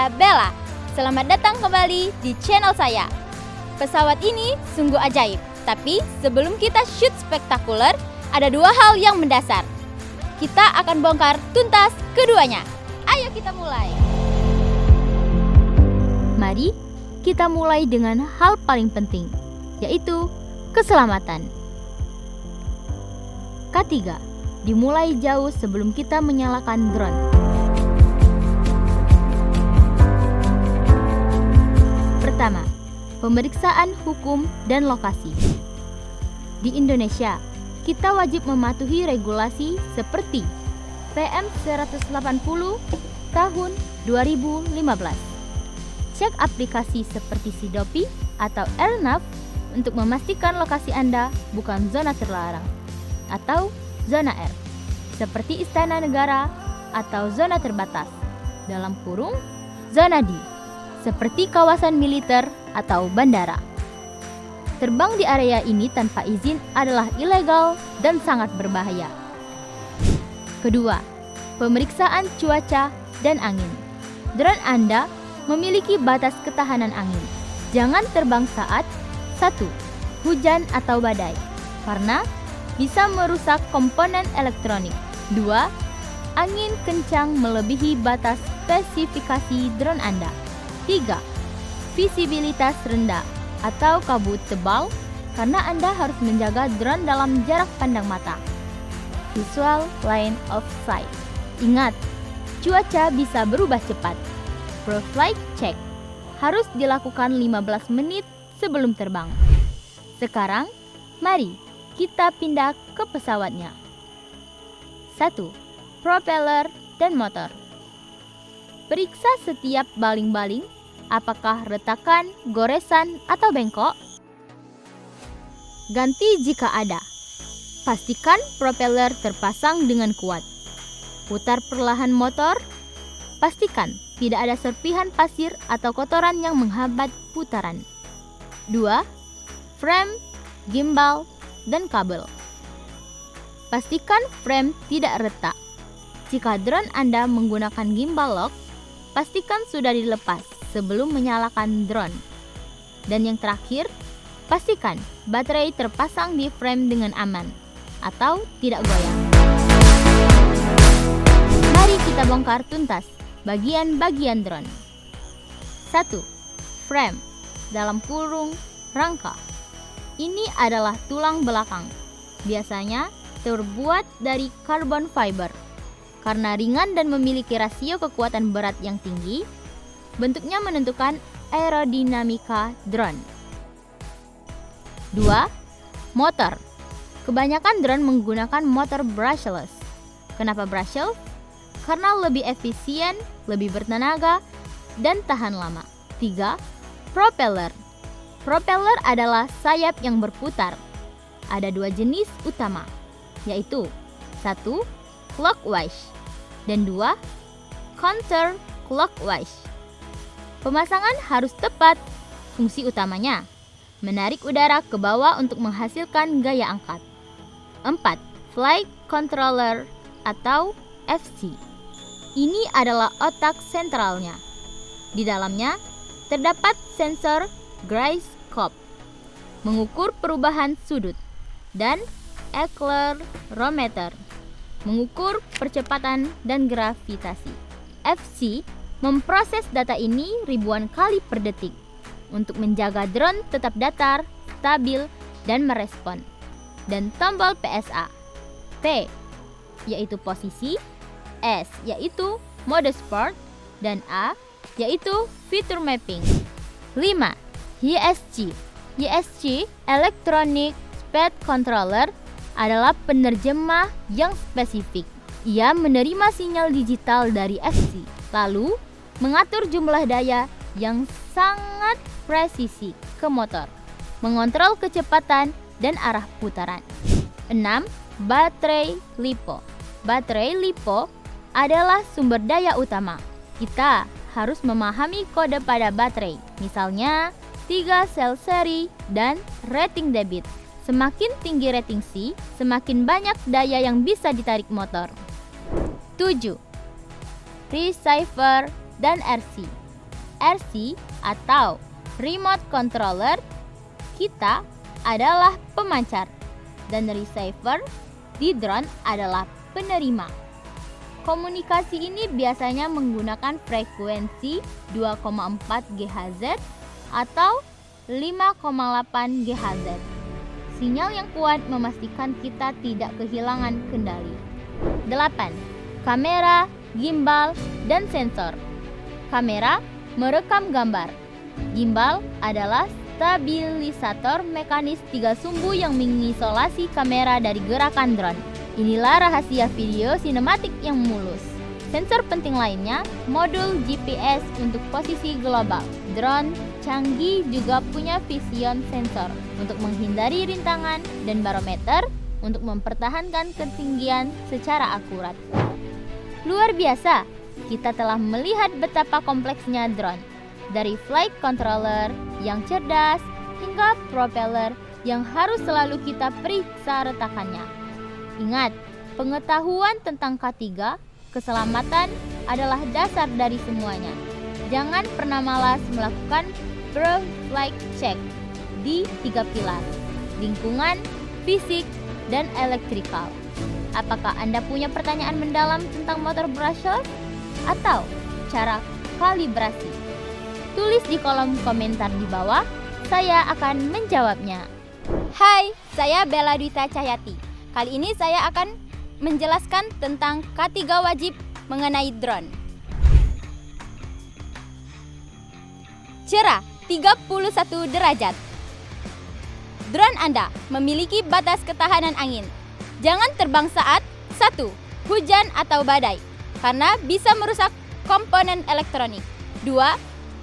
saya Bella. Selamat datang kembali di channel saya. Pesawat ini sungguh ajaib, tapi sebelum kita shoot spektakuler, ada dua hal yang mendasar. Kita akan bongkar tuntas keduanya. Ayo kita mulai. Mari kita mulai dengan hal paling penting, yaitu keselamatan. Ketiga, dimulai jauh sebelum kita menyalakan drone. Pertama, pemeriksaan hukum dan lokasi. Di Indonesia, kita wajib mematuhi regulasi seperti PM 180 tahun 2015. Cek aplikasi seperti Sidopi atau AirNav untuk memastikan lokasi Anda bukan zona terlarang atau zona R, seperti Istana Negara atau zona terbatas, dalam kurung zona D, seperti kawasan militer atau bandara. Terbang di area ini tanpa izin adalah ilegal dan sangat berbahaya. Kedua, pemeriksaan cuaca dan angin. Drone Anda memiliki batas ketahanan angin. Jangan terbang saat 1. Hujan atau badai, karena bisa merusak komponen elektronik. 2. Angin kencang melebihi batas spesifikasi drone Anda. 3. Visibilitas rendah atau kabut tebal, karena Anda harus menjaga drone dalam jarak pandang mata. Visual line of sight. Ingat, cuaca bisa berubah cepat. Pre-flight check harus dilakukan 15 menit sebelum terbang. Sekarang, mari kita pindah ke pesawatnya. 1. Propeller dan motor. Periksa setiap baling-baling, apakah retakan, goresan, atau bengkok. Ganti jika ada. Pastikan propeller terpasang dengan kuat. Putar perlahan motor. Pastikan tidak ada serpihan pasir atau kotoran yang menghambat putaran. 2. Frame, gimbal, dan kabel. Pastikan frame tidak retak. Jika drone Anda menggunakan gimbal lock, pastikan sudah dilepas sebelum menyalakan drone. Dan yang terakhir, pastikan baterai terpasang di frame dengan aman atau tidak goyang. Mari kita bongkar tuntas bagian-bagian drone. 1. Frame, dalam kurung rangka. Ini adalah tulang belakang. Biasanya terbuat dari carbon fiber. Karena ringan dan memiliki rasio kekuatan berat yang tinggi, bentuknya menentukan aerodinamika drone. 2. Motor. Kebanyakan drone menggunakan motor brushless. Kenapa brushless? Karena lebih efisien, lebih bertenaga, dan tahan lama. 3. Propeller. Propeller adalah sayap yang berputar. Ada dua jenis utama, yaitu 1. Clockwise dan 2. Counterclockwise. Pemasangan harus tepat. Fungsi utamanya menarik udara ke bawah untuk menghasilkan gaya angkat. 4. Flight Controller atau FC. Ini adalah otak sentralnya. Di dalamnya terdapat sensor gyroscope, mengukur perubahan sudut, dan accelerometer, mengukur percepatan dan gravitasi. FC memproses data ini ribuan kali per detik untuk menjaga drone tetap datar, stabil, dan merespon. Dan tombol PSA. P yaitu posisi, S yaitu mode sport, dan A yaitu feature mapping. 5. ESC. ESC, Electronic Speed Controller, adalah penerjemah yang spesifik. Ia menerima sinyal digital dari FC, lalu mengatur jumlah daya yang sangat presisi ke motor, mengontrol kecepatan dan arah putaran. 6. Baterai LiPo. Baterai LiPo adalah sumber daya utama. Kita harus memahami kode pada baterai, misalnya 3 sel seri dan rating debit. Semakin tinggi rating C, semakin banyak daya yang bisa ditarik motor. 7. Receiver dan RC. RC atau remote controller kita adalah pemancar dan receiver di drone adalah penerima. Komunikasi ini biasanya menggunakan frekuensi 2,4 GHz atau 5,8 GHz. Sinyal yang kuat memastikan kita tidak kehilangan kendali. 8. Kamera, gimbal, dan sensor. Kamera merekam gambar. Gimbal adalah stabilisator mekanis 3 sumbu yang mengisolasi kamera dari gerakan drone. Inilah rahasia video sinematik yang mulus. Sensor penting lainnya, modul GPS untuk posisi global. Drone canggih juga punya vision sensor untuk menghindari rintangan dan barometer untuk mempertahankan ketinggian secara akurat. Luar biasa, kita telah melihat betapa kompleksnya drone. Dari flight controller yang cerdas hingga propeller yang harus selalu kita periksa retakannya. Ingat, pengetahuan tentang K3, keselamatan adalah dasar dari semuanya. Jangan pernah malas melakukan pre-flight check di 3 pilar: lingkungan, fisik, dan elektrikal. Apakah Anda punya pertanyaan mendalam tentang motor brushless atau cara kalibrasi? Tulis di kolom komentar di bawah, saya akan menjawabnya. Hai, saya Bella Dwita Cahyati. Kali ini saya akan menjelaskan tentang K3 wajib mengenai drone. Cerah 31 derajat. Drone Anda memiliki batas ketahanan angin. Jangan terbang saat 1. Hujan atau badai, karena bisa merusak komponen elektronik. 2.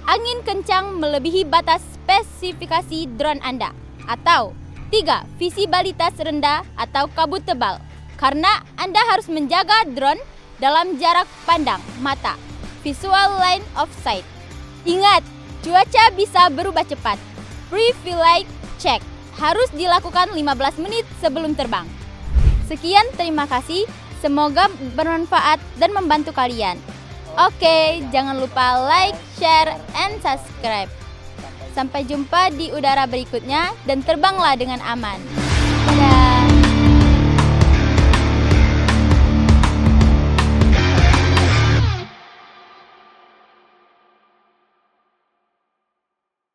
Angin kencang melebihi batas spesifikasi drone Anda. Atau 3. Visibilitas rendah atau kabut tebal, karena Anda harus menjaga drone dalam jarak pandang mata, visual line of sight. Ingat, cuaca bisa berubah cepat. Pre-flight check harus dilakukan 15 menit sebelum terbang. Sekian, terima kasih. Semoga bermanfaat dan membantu kalian. Oke, jangan lupa like, share, and subscribe. Sampai jumpa di udara berikutnya dan terbanglah dengan aman. Dadah.